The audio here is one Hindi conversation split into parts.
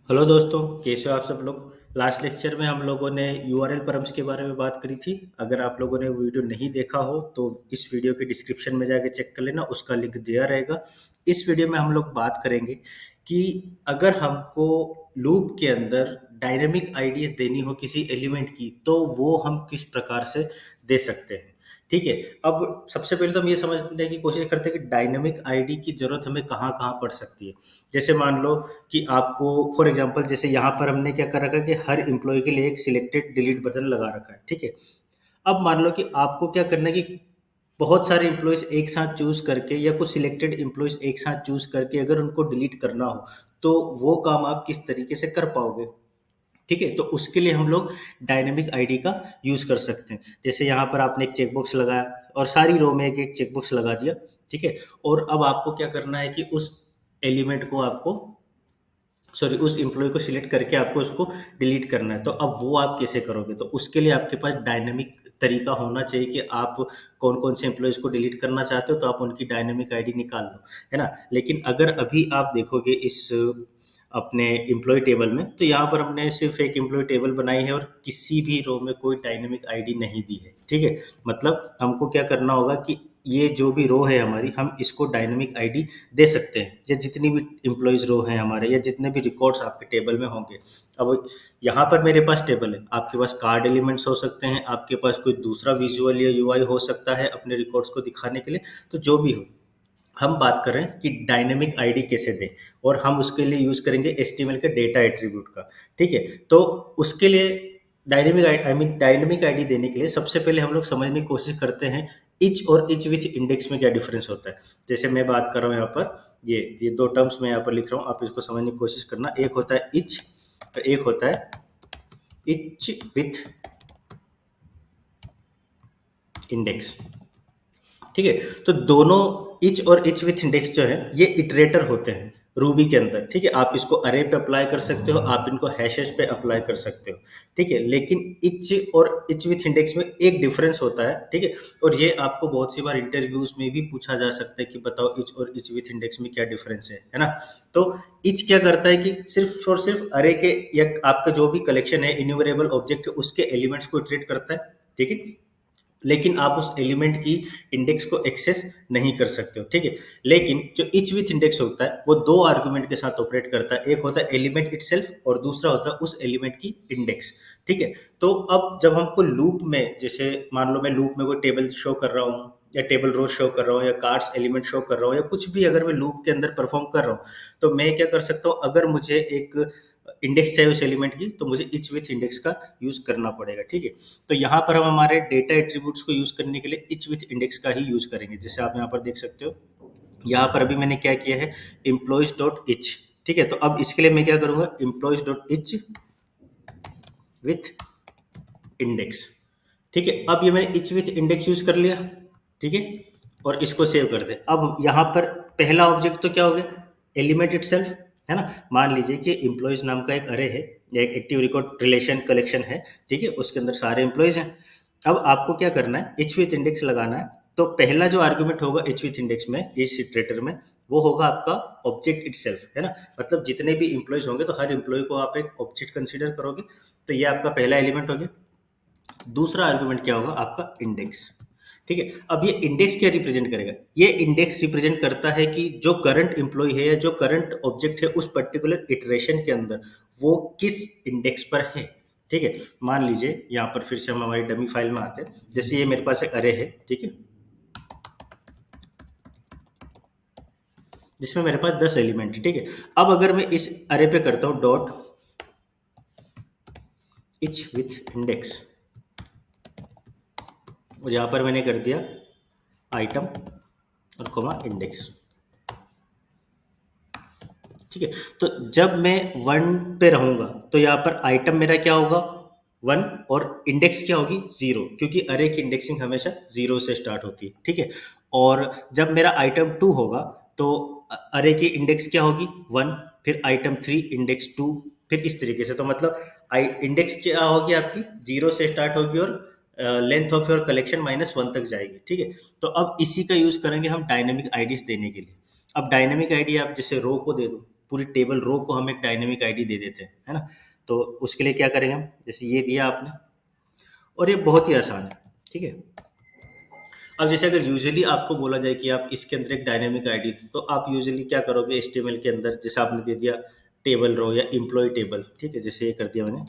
हेलो दोस्तों, कैसे हो आप सब लोग। लास्ट लेक्चर में हम लोगों ने यूआरएल परम्स के बारे में बात करी थी। अगर आप लोगों ने वीडियो नहीं देखा हो तो इस वीडियो के डिस्क्रिप्शन में जाके चेक कर लेना, उसका लिंक दिया रहेगा। इस वीडियो में हम लोग बात करेंगे कि अगर हमको लूप के अंदर डायनेमिक आईडीज देनी हो किसी एलिमेंट की तो वो हम किस प्रकार से दे सकते हैं। ठीक है। अब सबसे पहले तो हम ये समझने की कोशिश करते हैं कि डायनेमिक आईडी की जरूरत हमें कहाँ कहाँ पड़ सकती है। जैसे मान लो कि आपको फॉर एग्जांपल जैसे यहाँ पर हमने क्या कर रखा है कि हर एम्प्लॉय के लिए एक सिलेक्टेड डिलीट बटन लगा रखा है। ठीक है। अब मान लो कि आपको क्या करना है कि बहुत सारे एम्प्लॉयज एक साथ चूज करके या कुछ सिलेक्टेड एम्प्लॉयज एक साथ चूज करके अगर उनको डिलीट करना हो तो वो काम आप किस तरीके से कर पाओगे। ठीक है। तो उसके लिए हम लोग डायनेमिक आईडी का यूज कर सकते हैं। जैसे यहाँ पर आपने एक चेकबॉक्स लगाया और सारी रो में एक एक चेकबॉक्स लगा दिया। ठीक है। और अब आपको क्या करना है कि उस एलिमेंट को आपको सॉरी उस एम्प्लॉय को सिलेक्ट करके आपको उसको डिलीट करना है। तो अब वो आप कैसे करोगे, तो उसके लिए आपके पास डायनेमिक तरीका होना चाहिए कि आप कौन कौन से एम्प्लॉयज को डिलीट करना चाहते हो तो आप उनकी डायनेमिक आईडी निकाल लो, है ना। लेकिन अगर अभी आप देखोगे इस अपने एम्प्लॉय टेबल में तो यहाँ पर हमने सिर्फ एक एम्प्लॉय टेबल बनाई है और किसी भी रो में कोई डायनेमिक आईडी नहीं दी है। ठीक है। मतलब हमको क्या करना होगा कि ये जो भी रो है हमारी, हम इसको डायनेमिक आईडी दे सकते हैं या जितनी भी एम्प्लॉयज रो हैं हमारे या जितने भी रिकॉर्ड्स आपके टेबल में होंगे। अब यहाँ पर मेरे पास टेबल है, आपके पास कार्ड एलिमेंट्स हो सकते हैं, आपके पास कोई दूसरा विजुअल या यूआई हो सकता है अपने रिकॉर्ड्स को दिखाने के लिए। तो जो भी हो, हम बात कर रहे हैं कि डायनेमिक आईडी कैसे दें और हम उसके लिए यूज करेंगे एचटीएमएल के डेटा एट्रीब्यूट का। ठीक है। तो उसके लिए डायनेमिक आईडी देने के लिए सबसे पहले हम लोग समझने की कोशिश करते हैं इच और इच विथ इंडेक्स में क्या डिफरेंस होता है। जैसे मैं बात कर रहा हूँ यहाँ पर, ये दो टर्म्स मैं यहाँ पर लिख रहा हूँ, आप इसको समझने की कोशिश करना। एक होता है इच और एक होता है इच विथ इंडेक्स। ठीक है। तो दोनों इच और इच विथ इंडेक्स जो है ये इटरेटर होते हैं रूबी के अंदर। ठीक है। आप इसको अरे पे अप्लाई कर सकते हो, आप इनको हैशेस पे अप्लाई कर सकते हो। ठीक है। लेकिन इच और इच विथ इंडेक्स में एक डिफरेंस होता है। ठीक है। और ये आपको बहुत सी बार इंटरव्यूज में भी पूछा जा सकता है कि बताओ इच और इच विथ इंडेक्स में क्या डिफरेंस है ना। तो इच क्या करता है कि सिर्फ और सिर्फ अरे के या आपका जो भी कलेक्शन है इन्यूमरेबल ऑब्जेक्ट उसके एलिमेंट्स को इटरेट करता है। ठीक है। लेकिन आप उस एलिमेंट की इंडेक्स को एक्सेस नहीं कर सकते हो। ठीक है। लेकिन जो इच विथ इंडेक्स होता है वो दो आर्गुमेंट के साथ ऑपरेट करता है, एक होता है एलिमेंट इटसेल्फ और दूसरा होता है उस एलिमेंट की इंडेक्स। ठीक है। तो अब जब हमको लूप में, जैसे मान लो मैं लूप में कोई टेबल शो कर रहा हूँ या टेबल रो शो कर रहा हूँ या कार्ड्स एलिमेंट शो कर रहा हूँ या कुछ भी अगर मैं लूप के अंदर परफॉर्म कर रहा हूँ तो मैं क्या कर सकता हूँ, अगर मुझे एक इंडेक्स चाहिए उस एलिमेंट की तो मुझे इच विथ इंडेक्स का यूज करना पड़ेगा। ठीक है। तो यहाँ पर हम हमारे डेटा एट्रीब्यूट्स को यूज करने के लिए इच विथ इंडेक्स का ही यूज करेंगे। जैसे आप यहाँ पर देख सकते हो, यहाँ पर अभी मैंने क्या किया है, एम्प्लॉयज डॉट इच। ठीक है। तो अब इसके लिए मैं क्या करूंगा, employees dot etch with index. ठीक है। अब ये मैंने इच विथ इंडेक्स यूज कर लिया। ठीक है। और इसको सेव कर दे। अब यहाँ पर पहला ऑब्जेक्ट तो क्या हो गया, एलिमेंट इटसेल्फ, है ना। मान लीजिए कि एम्प्लॉयज नाम का एक अरे है या एक एक्टिव रिकॉर्ड रिलेशन कलेक्शन है। ठीक है। उसके अंदर सारे एम्प्लॉयज हैं। अब आपको क्या करना है, एच विथ इंडेक्स लगाना है। तो पहला जो आर्गुमेंट होगा एच विथ इंडेक्स में, इस इटरेटर में, वो होगा आपका ऑब्जेक्ट इटसेल्फ, है ना। मतलब जितने भी एम्प्लॉयज होंगे तो हर एम्प्लॉय को आप एक ऑब्जेक्ट कंसीडर करोगे। तो ये आपका पहला एलिमेंट हो गया। दूसरा आर्गुमेंट क्या होगा, आपका इंडेक्स। ठीक है। अब ये इंडेक्स क्या रिप्रेजेंट करेगा, ये इंडेक्स रिप्रेजेंट करता है कि जो करंट एम्प्लॉय है या जो करंट ऑब्जेक्ट है उस पर्टिकुलर इटरेशन के अंदर वो किस इंडेक्स पर है। ठीक है। मान लीजिए यहाँ पर फिर से हम हमारी डमी फाइल में आते हैं। जैसे ये मेरे पास एक अरे है। ठीक है। जिसमें मेरे पास 10 एलिमेंट है। ठीक है। अब अगर मैं इस अरे पे करता हूँ डॉट इच विथ इंडेक्स और यहाँ पर मैंने कर दिया आइटम और कोमा इंडेक्स। ठीक है। तो जब मैं वन पे रहूंगा तो यहाँ पर आइटम मेरा क्या होगा, वन, और इंडेक्स क्या होगी, जीरो, क्योंकि अरे की इंडेक्सिंग हमेशा जीरो से स्टार्ट होती है। ठीक है। और जब मेरा आइटम टू होगा तो अरे की इंडेक्स क्या होगी, वन, फिर आइटम थ्री इंडेक्स टू, फिर इस तरीके से। तो मतलब इंडेक्स क्या होगी आपकी, जीरो से स्टार्ट होगी और length of your collection minus one तक जाएगी। ठीक है। तो अब इसी का यूज करेंगे हम डायनेमिक आईडीज देने के लिए। अब डायनेमिक आईडी आप जैसे रो को दे दो, पूरी टेबल रो को हम एक डायनेमिक आईडी दे देते हैं, है ना। तो उसके लिए क्या करेंगे हम, जैसे ये दिया आपने, और ये बहुत ही आसान है, ठीक है। अब जैसे अगर यूजुअली आपको बोला जाए कि आप इसके अंदर एक डायनेमिक आईडी, तो आप यूजुअली क्या करोगे, एचटीएमएल के अंदर जैसे आपने दे दिया टेबल रो या एम्प्लॉय टेबल, ठीक है, जैसे ये कर दिया मैंने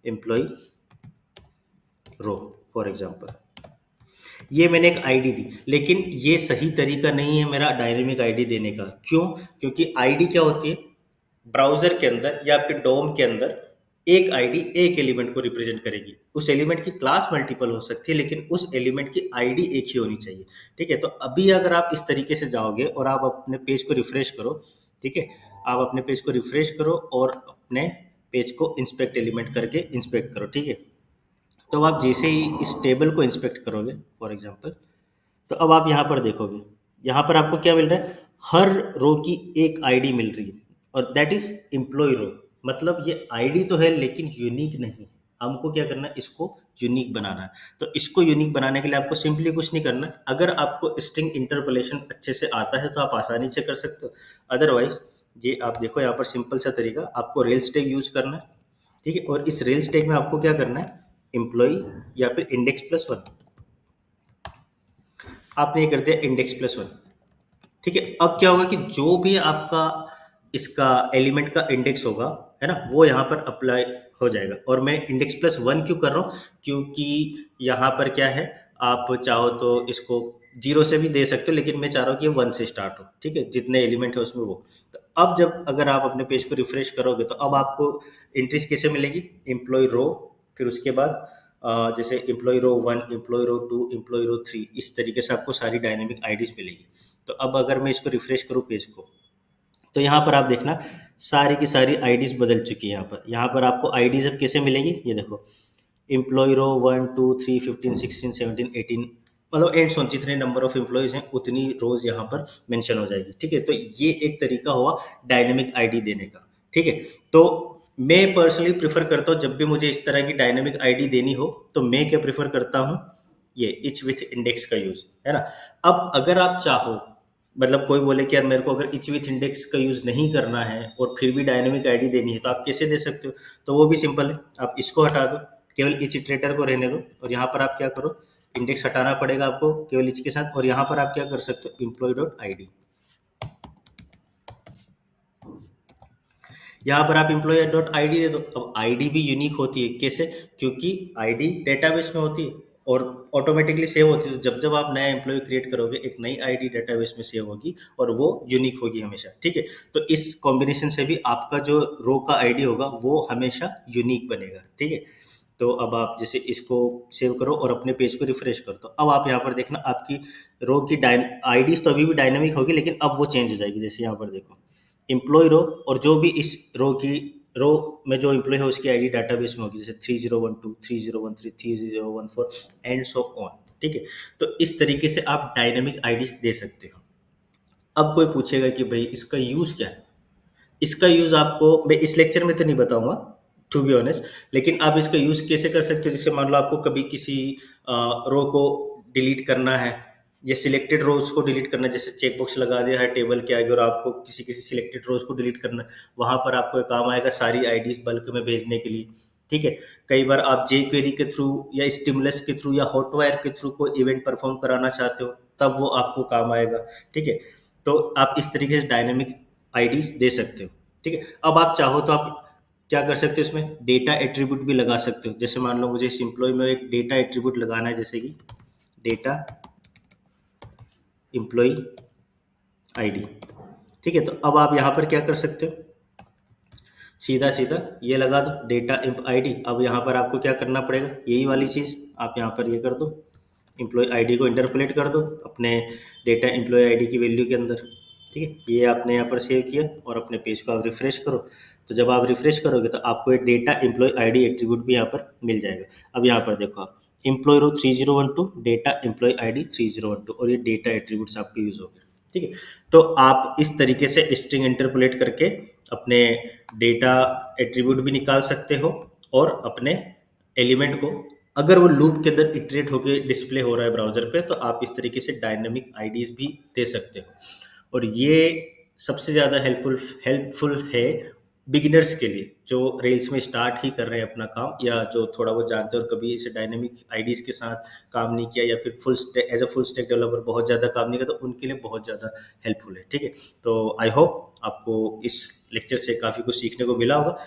एम्प्लॉय रो फॉर एग्जांपल, ये मैंने एक आईडी दी, लेकिन ये सही तरीका नहीं है मेरा डायनेमिक आईडी देने का। क्यों? क्योंकि आईडी क्या होती है, ब्राउजर के अंदर या आपके डोम के अंदर एक आईडी एक एलिमेंट को रिप्रेजेंट करेगी। उस एलिमेंट की क्लास मल्टीपल हो सकती है, लेकिन उस एलिमेंट की आईडी एक ही होनी चाहिए, ठीक है। तो अभी अगर आप इस तरीके से जाओगे और आप अपने पेज को रिफ्रेश करो, ठीक है, आप अपने पेज को रिफ्रेश करो और अपने पेज को इंस्पेक्ट एलिमेंट करके इंस्पेक्ट करो, ठीक है। तो अब आप जैसे ही इस टेबल को इंस्पेक्ट करोगे फॉर एग्जांपल, तो अब आप यहाँ पर देखोगे, यहाँ पर आपको क्या मिल रहा है, हर रो की एक आईडी मिल रही है, और दैट इज एम्प्लॉय रो। मतलब ये आईडी तो है लेकिन यूनिक नहीं है। हमको क्या करना है, इसको यूनिक बनाना है। तो इसको यूनिक बनाने के लिए आपको सिंपली कुछ नहीं करना है। अगर आपको स्ट्रिंग इंटरपोलेशन अच्छे से आता है तो आप आसानी से कर सकते हो, अदरवाइज ये आप देखो यहाँ पर सिंपल सा तरीका, आपको रेल्स टैग यूज करना है, ठीक है। और इस रेल्स टैग में आपको क्या करना है, एम्प्लॉय या फिर इंडेक्स प्लस वन, आपने ये कर दिया इंडेक्स प्लस वन, ठीक है। अब क्या होगा कि जो भी आपका इसका एलिमेंट का इंडेक्स होगा, है ना, वो यहाँ पर अप्लाई हो जाएगा। और मैं इंडेक्स प्लस वन क्यों कर रहा हूँ, क्योंकि यहाँ पर क्या है, आप चाहो तो इसको जीरो से भी दे सकते हो, लेकिन मैं चाह रहा हूँ कि ये वन से स्टार्ट हो, ठीक है, जितने एलिमेंट है उसमें वो। तो अब जब अगर आप अपने पेज को रिफ्रेश करोगे तो अब आपको एंट्रीज कैसे मिलेगी, एम्प्लॉय रो, फिर उसके बाद जैसे employ row one, employ row two, employ row three, इस तरीके से आपको सारी डायनेमिक आईडीज मिलेगी। तो अब अगर मैं इसको रिफ्रेश करूँ पेज को, तो यहाँ पर आप देखना सारी की सारी आईडीज बदल चुकी है। यहाँ पर आपको आईडीज अब कैसे मिलेगी, ये देखो, employ row one two three 15 16 17 18, मतलब एंड ऑन जितने नंबर ऑफ एम्प्लॉयज हैं उतनी रोज यहाँ पर मेंशन हो जाएगी, ठीक है। तो ये एक तरीका हुआ डायनेमिक आईडी देने का, ठीक है। तो मैं पर्सनली प्रेफर करता हूँ, जब भी मुझे इस तरह की डायनेमिक आईडी देनी हो, तो मैं क्या प्रेफर करता हूँ, ये इच विथ इंडेक्स का यूज, है ना। अब अगर आप चाहो, मतलब कोई बोले कि यार मेरे को अगर इच विथ इंडेक्स का यूज नहीं करना है और फिर भी डायनेमिक आईडी देनी है, तो आप कैसे दे सकते हो, तो वो भी सिंपल है, आप इसको हटा दो, केवल इच इटरेटर को रहने दो, और यहाँ पर आप क्या करो, इंडेक्स हटाना पड़ेगा आपको केवल इच के साथ, और यहाँ पर आप क्या कर सकते हो, एम्प्लॉय डॉट आईडी, यहाँ पर आप एम्प्लॉय डॉट आईडी दे दो। अब आईडी भी यूनिक होती है, कैसे, क्योंकि आईडी डेटाबेस में होती है और ऑटोमेटिकली सेव होती है। तो जब जब आप नया एम्प्लॉय क्रिएट करोगे, एक नई आईडी डेटाबेस में सेव होगी और वो यूनिक होगी हमेशा, ठीक है। तो इस कॉम्बिनेशन से भी आपका जो रो का आईडी होगा वो हमेशा यूनिक बनेगा, ठीक है। तो अब आप जैसे इसको सेव करो और अपने पेज को रिफ्रेश करो, तो अब आप यहाँ पर देखना आपकी रो की आईडीज तो अभी भी डायनेमिक होगी, लेकिन अब वो चेंज हो जाएगी। जैसे यहाँ पर देखो एम्प्लॉय रो, और जो भी इस रो में जो एम्प्लॉय है उसकी आईडी डाटाबेस में होगी, जैसे 3012 3013 3014 एंड सो ऑन, ठीक है। तो इस तरीके से आप डायनेमिक आईडीज दे सकते हो। अब कोई पूछेगा कि भाई इसका यूज क्या है, इसका यूज आपको मैं इस लेक्चर में तो नहीं बताऊंगा टू बी ऑनेस्ट, लेकिन आप इसका यूज कैसे कर सकते हो, जैसे मान लो आपको कभी किसी रो को डिलीट करना है या सिलेक्टेड रोज को डिलीट करना है, जैसे चेकबॉक्स लगा दिया है टेबल के आगे और आपको किसी किसी सिलेक्टेड रोज को डिलीट करना है, वहां पर आपको एक काम आएगा सारी आईडीज बल्क में भेजने के लिए, ठीक है। कई बार आप जे क्वेरी के थ्रू या स्टिमुलस के थ्रू या हॉटवायर के थ्रू कोई इवेंट परफॉर्म कराना चाहते हो, तब वो आपको काम आएगा, ठीक है। तो आप इस तरीके से डायनेमिक आईडीज दे सकते हो, ठीक है। अब आप चाहो तो आप क्या कर सकते हो, इसमें डेटा एट्रीब्यूट भी लगा सकते हो। जैसे मान लो मुझे इस एम्प्लॉय में एक डेटा एट्रीब्यूट लगाना है, जैसे कि डेटा एम्प्लॉय आईडी, ठीक है। तो अब आप यहाँ पर क्या कर सकते हो, सीधा सीधा ये लगा दो डेटा एम्प आईडी। अब यहाँ पर आपको क्या करना पड़ेगा, यही वाली चीज़ आप यहाँ पर ये कर दो, एम्प्लॉय आईडी को इंटरपोलेट कर दो अपने डेटा एम्प्लॉय आईडी की वैल्यू के अंदर, ठीक है। ये आपने यहाँ पर सेव किया और अपने पेज को आप रिफ्रेश करो। तो जब आप रिफ्रेश करोगे तो आपको एक डेटा एम्प्लॉय आईडी एट्रीब्यूट भी यहाँ पर मिल जाएगा। अब यहाँ पर देखो आप एम्प्लॉय रो 3012 डेटा एम्प्लॉय आईडी 3012, और ये डेटा एट्रीब्यूट्स आपके यूज हो गए, ठीक है। तो आप इस तरीके से स्ट्रिंग इंटरपोलेट करके अपने डेटा एट्रीब्यूट भी निकाल सकते हो, और अपने एलिमेंट को अगर वो लूप के अंदर इटरेट होकर डिस्प्ले हो रहा है ब्राउजर पे, तो आप इस तरीके से डायनेमिक आईडीज भी दे सकते हो। और ये सबसे ज़्यादा हेल्पफुल है बिगिनर्स के लिए, जो रेल्स में स्टार्ट ही कर रहे हैं अपना काम, या जो थोड़ा बहुत जानते हैं और कभी ऐसे डायनेमिक आईडीज़ के साथ काम नहीं किया, या फिर फुल स्टैक डेवलपर बहुत ज़्यादा काम नहीं किया, तो उनके लिए बहुत ज़्यादा हेल्पफुल है। ठीक है, तो आई होप आपको इस लेक्चर से काफ़ी कुछ सीखने को मिला होगा,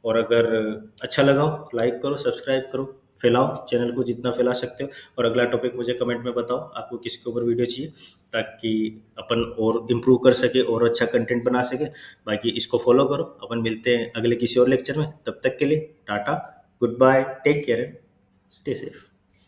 और अगर अच्छा लगा हो लाइक करो, सब्सक्राइब करो, फैलाओ चैनल को जितना फैला सकते हो, और अगला टॉपिक मुझे कमेंट में बताओ आपको किसके ऊपर वीडियो चाहिए, ताकि अपन और इम्प्रूव कर सके और अच्छा कंटेंट बना सके। बाकी इसको फॉलो करो, अपन मिलते हैं अगले किसी और लेक्चर में, तब तक के लिए tata, goodbye, take care, stay safe.